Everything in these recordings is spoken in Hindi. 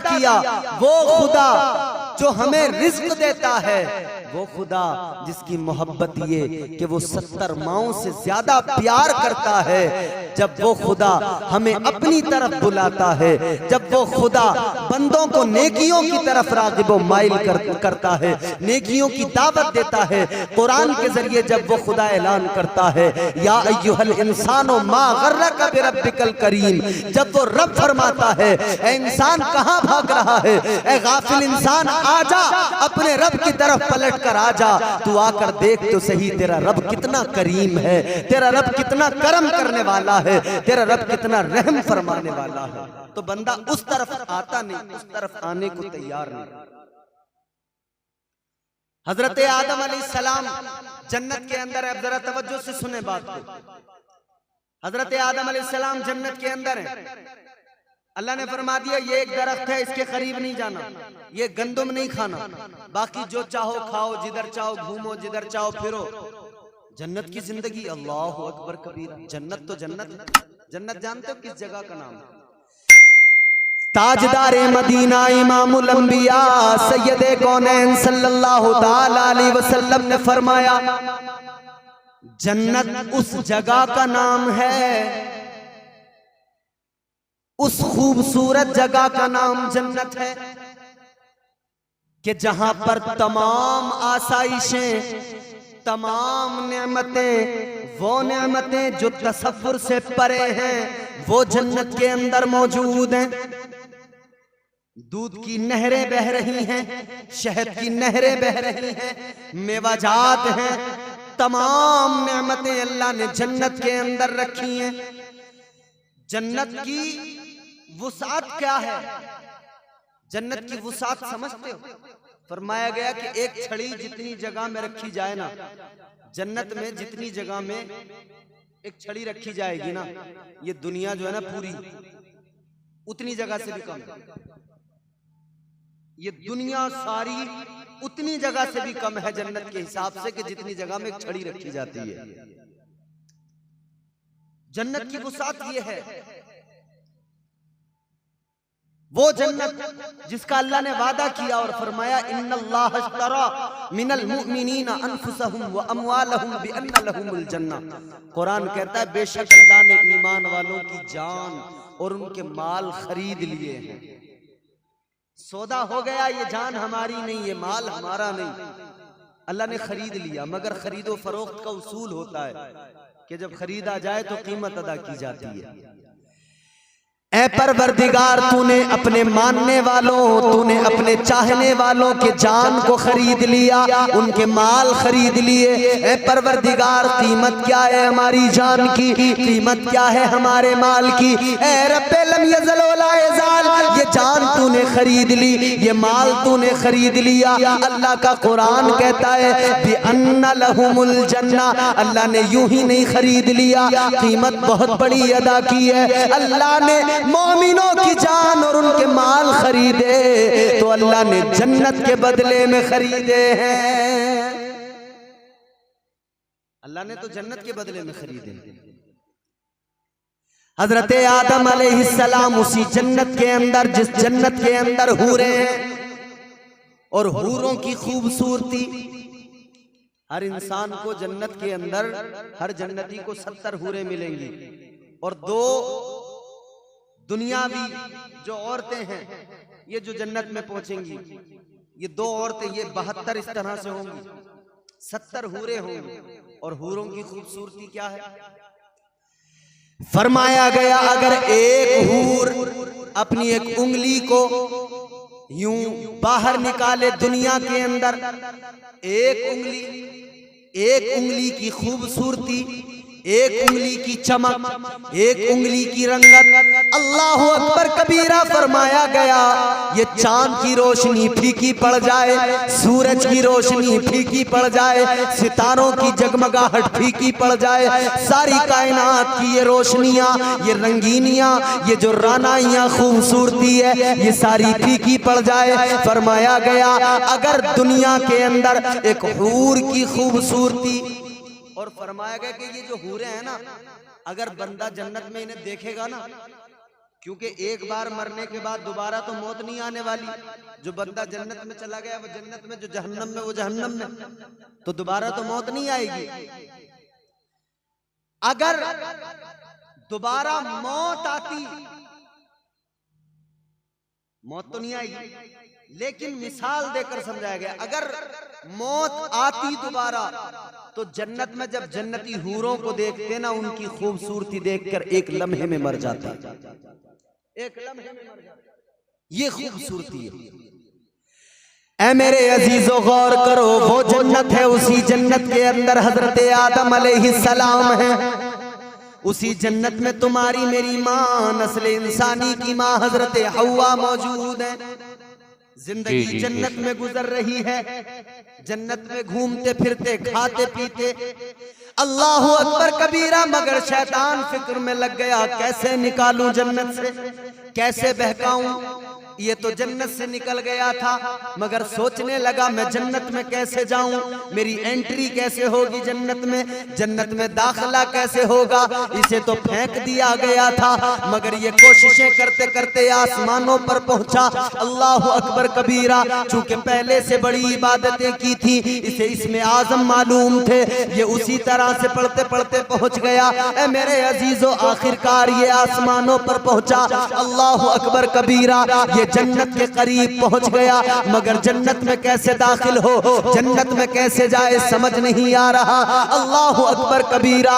किया, वो खुदा जो हमें रिज्क देता है, वो खुदा जिसकी मोहब्बत ये कि वो 70 माओं से ज्यादा प्यार करता है, जब वो खुदा हमें अपनी तरफ बुलाता है, जब वो खुदा बंदों को नेकियों की तरफ राग़िब व माइल करता है, नेकियों की दावत देता है, कुरान के जरिए जब वो खुदा ऐलान करता है या अय्युहल इंसानो मा गर्रका बिरब्बिकल करीम, जब वो रब फरमाता है ऐ इंसान कहाँ भाग रहा है, ऐ गाफिल इंसान आजा, अपने रब की तरफ पलट कर आजा, तू आकर देख तो सही तेरा रब कितना करीम है, तेरा रब कितना करम करने वाला है, तेरा रब कितना रहम फरमाने वाला है। तो बंदा उस तरफ आता नहीं, उस तरफ आने को तैयार नहीं। हजरत आदम अलैहिस्सलाम जन्नत के अंदर है, अब जरा तवज्जो से सुने बात को। हजरत आदम अलैहिस्सलाम जन्नत के अंदर है, अल्लाह ने फरमा दिया ये एक दरख्त है, इसके करीब नहीं जाना, ये गंदुम नहीं खाना, बाकी जो चाहो खाओ, जिधर चाहो घूमो, जिधर चाहो फिरो। जन्नत की जिंदगी, अल्लाह अकबर कबीरा। जन्नत तो जन्नत, जन्नत जानते हो किस जगह का नाम है? ताजदार मदीना इमामुल अंबिया सैयदे कौनैन सल्लल्लाहु ताला अलैहि वसल्लम ने फरमाया जन्नत उस जगह का नाम है, उस खूबसूरत जगह का नाम जन्नत है कि जहां पर तमाम आसाइशें, तमाम नेमतें, वो नेमतें जो तसव्वुर से परे हैं, वो जन्नत के अंदर मौजूद हैं। दूध की नहरें बह रही हैं, शहद की नहरें बह रही हैं, मेवाजात हैं, तमाम नेमतें अल्लाह ने जन्नत के अंदर रखी हैं। जन्नत की वुसात क्या है? जन्नत की वुसात समझते हो? फरमाया गया कि एक छड़ी जितनी जगह में रखी जाए ना, जन्नत में जितनी जगह में एक छड़ी रखी जाएगी ना, ये दुनिया जो है ना पूरी उतनी जगह से भी कम है। ये दुनिया सारी उतनी जगह से भी कम है जन्नत के हिसाब से कि जितनी जगह में एक छड़ी रखी जाती है। जन्नत की वुसात ये है, वो जन्नत जिसका अल्लाह ने वादा किया और फरमाया इन्नल्लाह अश्तरा मिनल मुमिनीना अनफुसहुम व अमवालहुम बिअन्ना लहुमुल जन्नह। कुरान कहता है बेशक अल्लाह ने ईमान वालों की जान और उनके माल खरीद लिए हैं। सौदा हो गया, ये जान हमारी नहीं, ये माल हमारा नहीं, अल्लाह ने खरीद लिया। मगर खरीदो फरोख्त का उसूल होता है कि जब खरीदा जाए तो कीमत अदा की जाती है। ऐ परवरदिगार, तूने अपने मानने वालों, तूने अपने चाहने वालों के जान को खरीद लिया, उनके माल खरीद लिए। ऐ परवरदिगार, कीमत क्या है हमारी जान की, कीमत क्या है हमारे माल की? ऐ रब्बे लम यज़ल वला यज़ाल, ये जान तूने खरीद ली, ये माल तूने खरीद लिया। अल्लाह का कुरान कहता है बिअन्ना लहुमुल जन्नह, अल्लाह ने यूं ही नहीं खरीद लिया, कीमत बहुत बड़ी अदा की है। अल्लाह ने मोमिनों की जान और उनके माल खरीदे तो अल्लाह ने जन्नत के बदले में खरीदे हैं। अल्लाह ने तो जन्नत के बदले में खरीदे। हजरत आदम अलैहिस्सलाम उसी जन्नत के अंदर, जिस जन्नत के अंदर हूरें हैं और हूरों की खूबसूरती, हर इंसान को जन्नत के अंदर, हर जन्नती को 70 हूरें मिलेंगी और 2 दुनियावी जो औरतें हैं ये जो जन्नत में पहुंचेंगी, ये 2 औरतें, ये 72 इस तरह से होंगी, 70 हूरें होंगी। और हूरों की खूबसूरती क्या है? फरमाया गया अगर एक हूर अपनी एक उंगली को यूं बाहर निकाले दुनिया के अंदर, एक उंगली की खूबसूरती, एक उंगली की चमक, एक उंगली की रंगत, अल्लाह अकबर कबीरा। फरमाया गया ये चांद की रोशनी फीकी पड़ जाए, सूरज की रोशनी फीकी पड़ जाए, सितारों की जगमगाहट फीकी पड़ जाए, सारी कायनात की ये रोशनियां, ये रंगीनियां, ये जो रानाइयां खूबसूरती है, ये सारी फीकी पड़ जाए। फरमाया गया अगर दुनिया के अंदर एक हूर की खूबसूरती, और फरमाया गया कि ये जो हूरें हैं ना, अगर बंदा जन्नत में इन्हें देखेगा ना क्योंकि एक बार मरने के बाद दोबारा तो मौत नहीं आने वाली। जो बंदा जन्नत में चला गया वो जन्नत में, जो जहन्नम में वो जहन्नम में, तो दोबारा तो मौत नहीं आएगी। अगर दोबारा मौत आती, मौत तो नहीं आएगी, लेकिन मिसाल देकर समझाया गया अगर मौत आती दोबारा तो जन्नत में जब जन्नती हूरों को देखते ना, उनकी खूबसूरती देखकर एक लम्हे में मर जाते, एक लम्हे में मर जाते। ये खूबसूरती है। ऐ मेरे अजीजों गौर करो, वो जन्नत है, उसी जन्नत के अंदर हजरत आदम अलैहिस्सलाम है। उसी जन्नत में तुम्हारी मेरी माँ, नस्ल इंसानी की माँ हजरत हव्वा मौजूद है। जिंदगी जन्नत में गुजर रही है, जन्नत में घूमते फिरते खाते पीते, अल्लाह अकबर कबीरा। मगर शैतान फिक्र में लग गया, कैसे निकालूं जन्नत से, कैसे बहकाऊं। ये तो जन्नत से निकल गया था, मगर सोचने लगा मैं जन्नत में कैसे जाऊं, मेरी एंट्री कैसे होगी जन्नत में, जन्नत में दाखिला कैसे होगा। इसे तो फेंक दिया गया था, मगर ये कोशिशें करते करते आसमानों पर पहुंचा। अल्लाह अकबर कबीरा। चूंकि पहले से बड़ी इबादतें की थी, इसे इसमें आजम मालूम थे, ये उसी तरह से पढ़ते पढ़ते पहुंच गया। ऐ मेरे अजीजों, आखिरकार ये आसमानों पर पहुंचा। अल्लाह अकबर कबीरा। ये जन्नत के करीब पहुंच गया, मगर जन्नत में कैसे दाखिल हो, जन्नत में कैसे जाए, समझ नहीं आ रहा। अल्लाह अकबर कबीरा।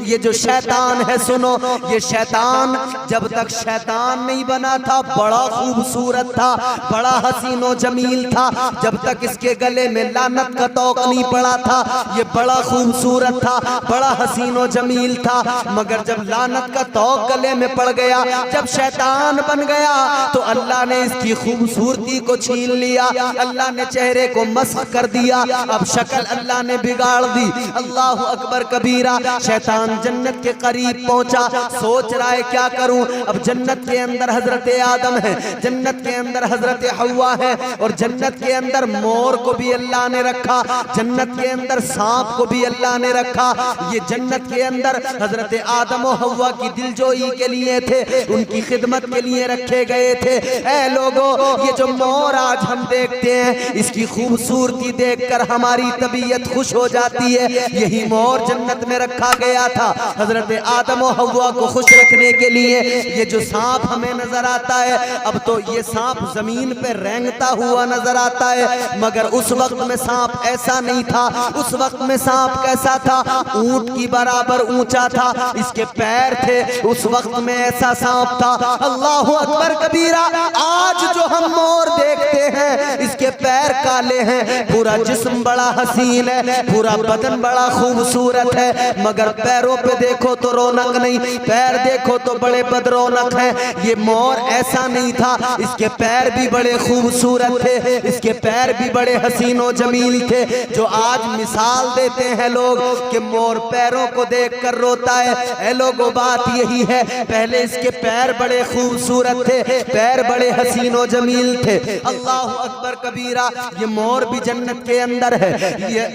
ये जो शैतान है, सुनो, ये शैतान जब तक शैतान नहीं बना था बड़ा खूबसूरत था, बड़ा हसीनो जमील था। जब तक इसके गले में लानत का तौक नहीं पड़ा था, ये बड़ा खूबसूरत था, बड़ा हसीनो जमील था। मगर जब लानत का तौक गले में पड़ गया, जब शैतान बन गया, तो अल्लाह ने इसकी खूबसूरती को छीन लिया, अल्लाह ने चेहरे को मस्ख कर दिया, अब शक्ल अल्लाह ने बिगाड़ दी। अल्लाह अकबर कबीरा। शैतान जन्नत के करीब पहुंचा, सोच रहा है क्या करूं। अब जन्नत के अंदर हजरत आदम है, जन्नत के अंदर हजरत हव्वा है, और जन्नत के अंदर मोर को भी अल्लाह ने रखा, जन्नत के अंदर सांप को भी अल्लाह ने रखा। ये जन्नत के अंदर हजरत आदम और हव्वा की दिलजोई के लिए थे, उनकी खिदमत के लिए रखे गए थे। ऐ लोगों, ये जो मोर आज हम देखते हैं, इसकी खूबसूरती देखकर हमारी तबीयत खुश हो जाती है। यही मोर जन्नत में रखा गया था हजरत आदम और हव्वा को खुश रखने के लिए। ये जो सांप हमें नजर आता है, अब तो ये सांप जमीन पे रेंगता हुआ नजर आता है, मगर उस वक्त में सांप ऐसा नहीं था। उस वक्त में सांप कैसा था, ऊंट की बराबर ऊंचा था, इसके पैर थे, उस वक्त में ऐसा सांप था। अल्लाह अकबर कबीरा। आज जो हम मोर देखते हैं, इसके पैर काले हैं, पूरा जिस्म बड़ा हसीन है, पूरा बदन बड़ा खूबसूरत है, मगर पैरों पे देखो तो रौनक नहीं, पैर देखो तो बड़े बदरौनक हैं। ये मोर ऐसा नहीं था, इसके पैर भी बड़े खूबसूरत थे, इसके पैर भी बड़े हसीनो जमील थे। जो आज मिसाल देते हैं लोग कि मोर पैरों को देखकर रोता है, ऐ लोगों बात यही है, पहले इसके पैर बड़े खूबसूरत थे, पैर बड़े हसीनो जमील थे। अल्लाह अकबर कबीरा। ये मोर भी जन्नत के अंदर है, ये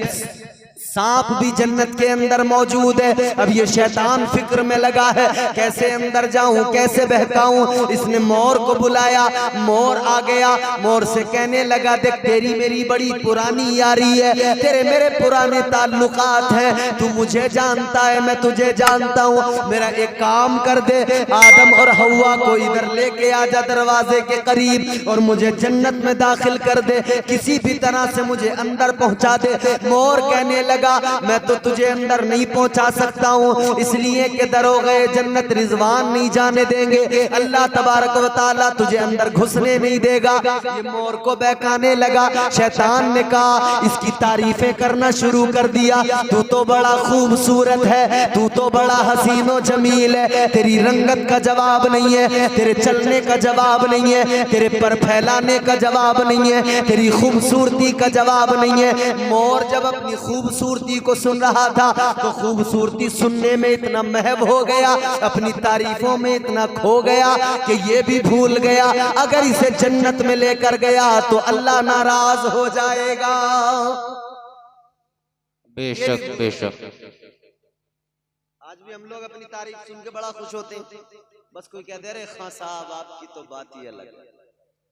सांप भी जन्नत के अंदर मौजूद है। अब ये शैतान फिक्र में लगा है, कैसे अंदर जाऊं, कैसे बहकाऊं। इसने मोर को बुलाया, मोर आ गया, मोर से कहने लगा, देख तेरी मेरी बड़ी पुरानी यारी है, तेरे मेरे पुराने ताल्लुकात हैं, तू मुझे जानता है, मैं तुझे जानता हूँ। मेरा एक काम कर दे, आदम और हव्वा को इधर लेके आ जा दरवाजे के करीब, और मुझे जन्नत में दाखिल कर दे, किसी भी तरह से मुझे अंदर पहुंचा दे। मोर कहने लगा, मैं तो तुझे अंदर नहीं पहुंचा सकता हूं, इसलिए कि दरोगे जन्नत रिजवान नहीं जाने देंगे, अल्लाह तबारक व तआला तुझे अंदर घुसने नहीं देगा। ये मोर को बहकाने लगा। शैतान ने कहा, इसकी तारीफें करना शुरू कर दिया, तू तो बड़ा खूबसूरत है, तू तो बड़ा हसीनो जमील है, तेरी रंगत का जवाब नहीं है, तेरे चलने का जवाब नहीं है, तेरे पर फैलाने का जवाब नहीं है, तेरी खूबसूरती का जवाब नहीं है। मोर जब अपनी खूबसूरती को सुन रहा था, तो खूबसूरती सुनने में इतना महव हो गया, अपनी तारीफों में इतना खो गया कि ये भी भूल गया, अगर इसे जन्नत में लेकर गया तो अल्लाह नाराज हो जाएगा। बेशक बेशक। आज भी हम लोग अपनी तारीफ सुन के बड़ा खुश होते हैं, बस कोई कह दे, अरे खान साहब आपकी तो बात ही अलग है,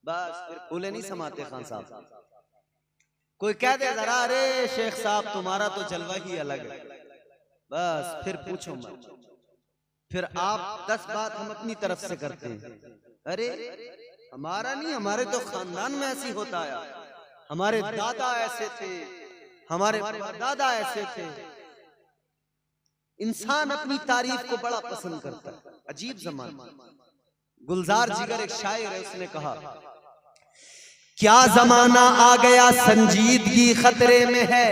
बस फिर फूले नहीं समाते खान साहब। कोई कह दे जरा, अरे शेख साहब तुम्हारा तो जलवा ही अलग है, बस फिर पूछो मत। फिर आप 10 बात हम अपनी तरफ से करते हैं, अरे हमारा नहीं, हमारे तो खानदान में ऐसी होता है, हमारे दादा ऐसे थे, हमारे दादा ऐसे थे। इंसान अपनी तारीफ को बड़ा पसंद करता है, अजीब जमाना। गुलजार जिगर एक शायर है, उसने कहा क्या जमाना आ गया संजीदगी खतरे में है,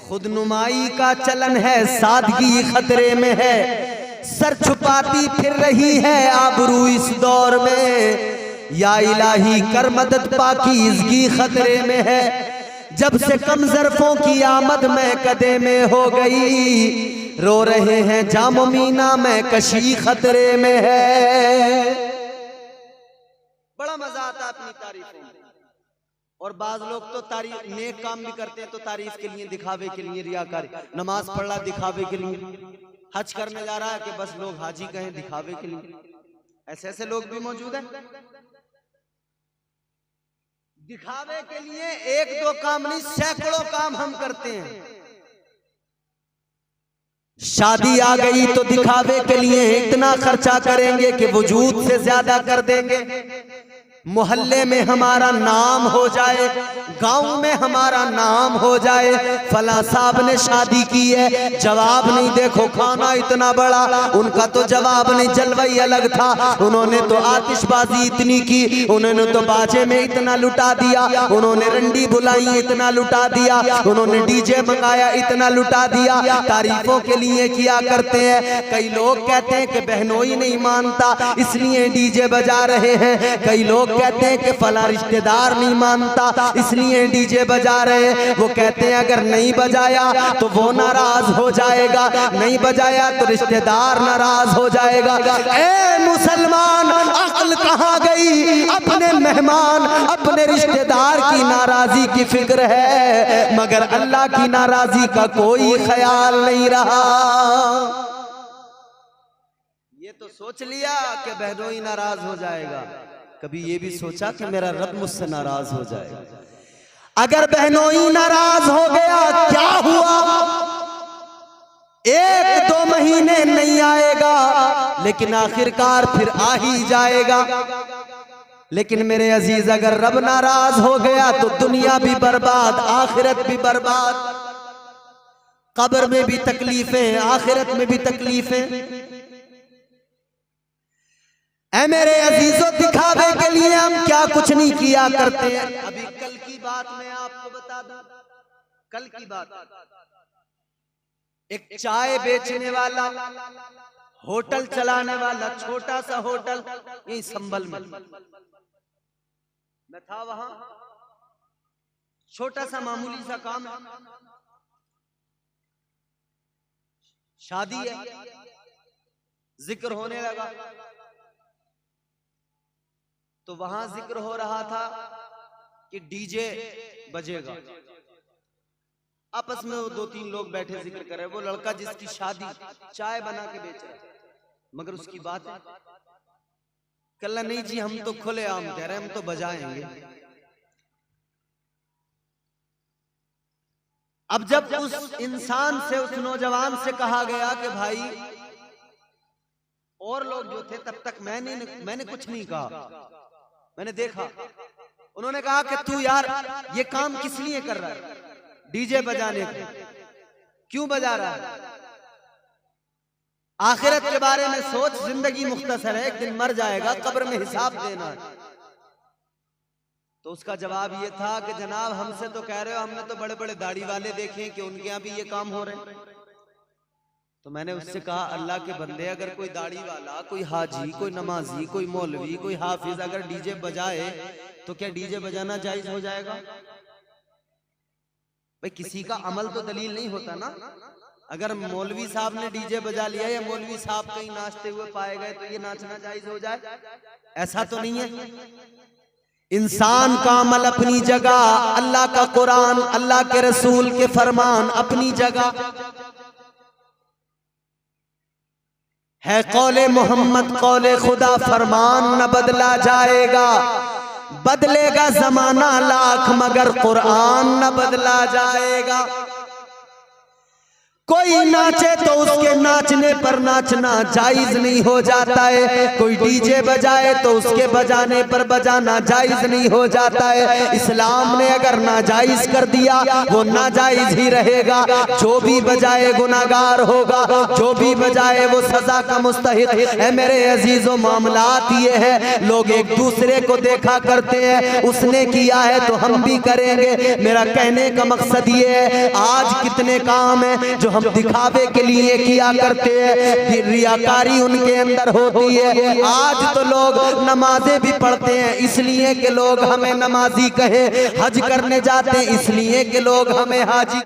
खुदनुमाई का चलन है सादगी खतरे में है, सर छुपाती फिर रही है आबरू इस दौर में, या इलाही कर मदद पाकीज़गी खतरे में है, जब से कम ज़र्फ़ों की आमद में कदे में हो गई, रो रहे हैं जामो मीना में कशी खतरे में है। बड़ा मजा आता है अपनी तारीफों में। और बाज लोग तो तारीफ, नेक काम भी करते हैं तो तारीफ के लिए, दिखावे के लिए, रियाकारी। नमाज पढ़ रहा दिखावे के लिए, हज करने जा रहा है कि बस लोग हाजी कहें, दिखावे के लिए। ऐसे ऐसे लोग भी मौजूद हैं। दिखावे के लिए 1-2 काम नहीं, सैकड़ों काम हम करते हैं। शादी आ गई तो दिखावे के लिए इतना खर्चा करेंगे कि वजूद से ज्यादा कर देंगे। मोहल्ले में हमारा नाम हो जाए, गांव में हमारा नाम हो जाए, फला साहब ने शादी की है, जवाब नहीं, देखो खाना इतना बड़ा, उनका तो जवाब नहीं, जलवा ही अलग था। उन्होंने तो आतिशबाजी इतनी की, उन्होंने तो बाजे में इतना लुटा दिया, उन्होंने रंडी बुलाई इतना लुटा दिया, उन्होंने डीजे मंगाया इतना लुटा दिया। तारीफों के लिए किया करते हैं। कई लोग कहते हैं कि बहनोई नहीं मानता इसलिए डीजे बजा रहे हैं, कई लोग कहते हैं कि फला रिश्तेदार नहीं मानता इसलिए डीजे बजा रहे हैं। वो कहते हैं अगर नहीं बजाया तो वो नाराज हो जाएगा, नहीं बजाया तो रिश्तेदार नाराज हो जाएगा। ए मुसलमान, अक्ल कहाँ गई? अपने मेहमान, अपने रिश्तेदार की नाराजी की फिक्र है, मगर अल्लाह की नाराजी का कोई ख्याल नहीं रहा। ये तो सोच लिया कि बहनोई नाराज हो जाएगा, कभी ये भी सोचा कि मेरा रब मुझसे नाराज हो जाएगा। अगर बहनोई नाराज हो गया क्या हुआ? 1-2 महीने नहीं आएगा, लेकिन आखिरकार फिर आ ही जाएगा। लेकिन मेरे अजीज, अगर रब नाराज हो गया तो दुनिया भी बर्बाद, आखिरत भी बर्बाद। कब्र में भी तकलीफें, आखिरत में भी तकलीफें। ऐ मेरे अजीजों, दिखावे के लिए हम क्या कुछ नहीं किया करते हैं। अभी कल की बात मैं आपको बता दूं, कल की बात। एक चाय बेचने वाला, होटल चलाने वाला, छोटा सा होटल, यही संभल में मैं था, वहां छोटा सा मामूली सा काम, शादी है, जिक्र होने लगा। तो वहां जिक्र हो रहा था कि डीजे बजेगा। आपस में वो 2-3 लोग बैठे जिक्र कर रहे। वो लड़का जिसकी शादी, चाय बना के बेच रहा है, मगर उसकी बात है, कल नहीं जी हम तो खुले आम कह रहे हैं, हम तो बजाएंगे। अब जब उस इंसान से, उस नौजवान से कहा गया कि भाई, और लोग जो थे तब तक मैंने कुछ नहीं कहा, मैंने देखा, उन्होंने कहा कि तू यार ये काम किस लिए कर रहा है? डीजे बजाने को क्यों बजा रहा है? आखिरत के बारे में सोच, जिंदगी मुख्तसर है, एक दिन मर जाएगा, कब्र में हिसाब देना है। तो उसका जवाब ये था कि जनाब हमसे तो कह रहे हो, हमने तो बड़े बड़े दाढ़ी वाले देखे कि उनके यहाँ भी ये काम हो रहे हैं। तो मैंने उससे कहा, अल्लाह के बंदे, अगर कोई दाढ़ी वाला, कोई हाजी, कोई नमाजी, कोई मौलवी, कोई हाफिज अगर डीजे बजाए तो क्या डीजे बजाना जायज हो जाएगा? भाई किसी का अमल तो दलील नहीं होता ना। अगर मौलवी साहब ने डीजे बजा लिया या मौलवी साहब कहीं नाचते हुए पाए गए तो ये नाचना जायज हो जाए? ऐसा तो नहीं है। इंसान का अमल अपनी जगह, अल्लाह का कुरान, अल्लाह के रसूल के फरमान अपनी जगह। है कौले मोहम्मद कौले खुदा, फरमान न बदला जाएगा। बदलेगा जमाना लाख मगर कुरान न बदला जाएगा। कोई नाचे तो उसके नाचने पर नाचना जायज नहीं हो जाता है, कोई डीजे बजाए तो उसके बजाने पर बजाना जायज नहीं हो जाता है। इस्लाम ने अगर नाजायज कर दिया वो नाजायज ही रहेगा। जो भी बजाए गुनाहगार होगा, जो भी बजाए वो सजा का मुस्तहिक है। मेरे अजीजों, मामलात ये है, लोग एक दूसरे को देखा करते हैं, उसने किया है तो हम भी करेंगे। मेरा कहने का मकसद ये है, आज कितने काम है जो हम दिखावे के लिए किया करते हैं, रियाकारी उनके अंदर होती है। आज तो लोग नमाजें भी पढ़ते हैं इसलिए कि लोग हमें नमाजी कहे, हज करने जाते हैं इसलिए कि लोग हमें हाजी